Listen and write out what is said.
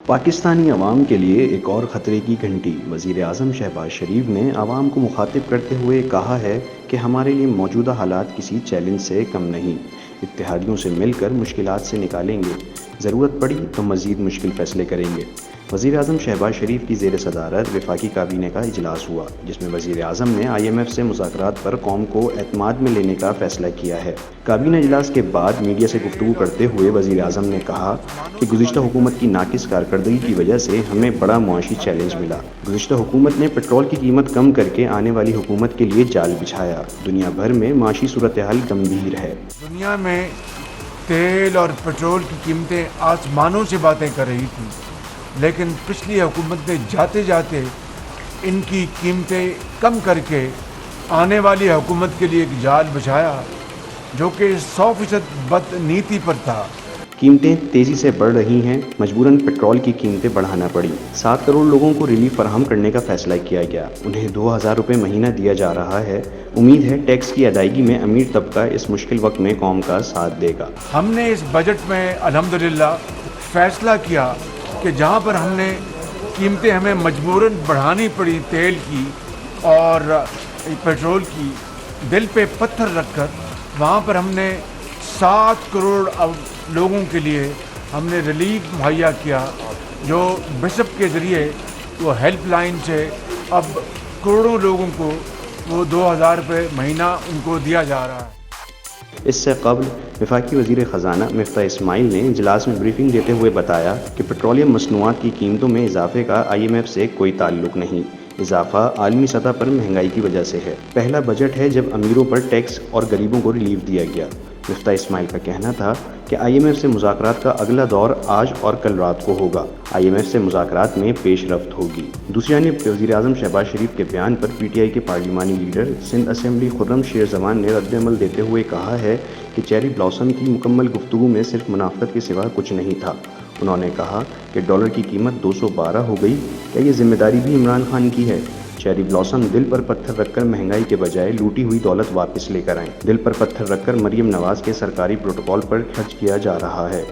پاکستانی عوام کے لیے ایک اور خطرے کی گھنٹی۔ وزیر اعظم شہباز شریف نے عوام کو مخاطب کرتے ہوئے کہا ہے کہ ہمارے لیے موجودہ حالات کسی چیلنج سے کم نہیں، اتحادیوں سے مل کر مشکلات سے نکالیں گے، ضرورت پڑی تو مزید مشکل فیصلے کریں گے۔ وزیر اعظم شہباز شریف کی زیر صدارت وفاقی کابینہ کا اجلاس ہوا، جس میں وزیر اعظم نے IMF سے مذاکرات پر قوم کو اعتماد میں لینے کا فیصلہ کیا ہے۔ کابینہ اجلاس کے بعد میڈیا سے گفتگو کرتے ہوئے وزیر اعظم نے کہا کہ گزشتہ حکومت کی ناقص کارکردگی کی وجہ سے ہمیں بڑا معاشی چیلنج ملا۔ گزشتہ حکومت نے پیٹرول کی قیمت کم کر کے آنے والی حکومت کے لیے جال بچھایا۔ دنیا بھر میں معاشی صورتحال گمبھیر ہے۔ دنیا میں تیل اور پیٹرول کی قیمتیں آسمانوں سے باتیں کر رہی تھیں، لیکن پچھلی حکومت نے جاتے جاتے ان کی قیمتیں کم کر کے آنے والی حکومت کے لیے ایک جال بچھایا جو کہ 100% بد نیتی پر تھا۔ قیمتیں تیزی سے بڑھ رہی ہیں، مجبوراً پیٹرول کی قیمتیں بڑھانا پڑی۔ 7 کروڑ لوگوں کو ریلیف فراہم کرنے کا فیصلہ کیا گیا، انہیں 2000 روپے مہینہ دیا جا رہا ہے۔ امید ہے ٹیکس کی ادائیگی میں امیر طبقہ اس مشکل وقت میں قوم کا ساتھ دے گا۔ ہم نے اس بجٹ میں الحمدللہ فیصلہ کیا کہ جہاں پر ہم نے قیمتیں ہمیں مجبوراً بڑھانی پڑی تیل کی اور پیٹرول کی، دل پہ پتھر رکھ کر وہاں پر ہم نے 7 کروڑ لوگوں کے لیے ہم نے ریلیف مہیا کیا، جو بشپ کے ذریعے وہ ہیلپ لائن سے اب کروڑوں لوگوں کو وہ 2000 روپے مہینہ ان کو دیا جا رہا ہے۔ اس سے قبل وفاقی وزیر خزانہ مفتاح اسماعیل نے اجلاس میں بریفنگ دیتے ہوئے بتایا کہ پیٹرولیم مصنوعات کی قیمتوں میں اضافے کا IMF سے کوئی تعلق نہیں، اضافہ عالمی سطح پر مہنگائی کی وجہ سے ہے۔ پہلا بجٹ ہے جب امیروں پر ٹیکس اور غریبوں کو ریلیف دیا گیا۔ مفتاح اسماعیل کا کہنا تھا کہ IMF سے مذاکرات کا اگلا دور آج اور کل رات کو ہوگا۔ IMF سے مذاکرات میں پیش رفت ہوگی۔ دوسری جانب وزیر اعظم شہباز شریف کے بیان پر PTI کے پارلیمانی لیڈر سندھ اسمبلی خرم شیر زمان نے رد عمل دیتے ہوئے کہا ہے کہ چیری بلاسم کی مکمل گفتگو میں صرف منافقت کے سوا کچھ نہیں تھا۔ انہوں نے کہا کہ ڈالر کی قیمت 212 ہو گئی، کیا یہ ذمہ داری بھی عمران خان کی ہے؟ چیری بلاسم دل پر پتھر رکھ کر مہنگائی کے بجائے لوٹی ہوئی دولت واپس لے کر آئیں۔ دل پر پتھر رکھ کر مریم نواز کے سرکاری پروٹوکول پر خرچ کیا جا رہا ہے۔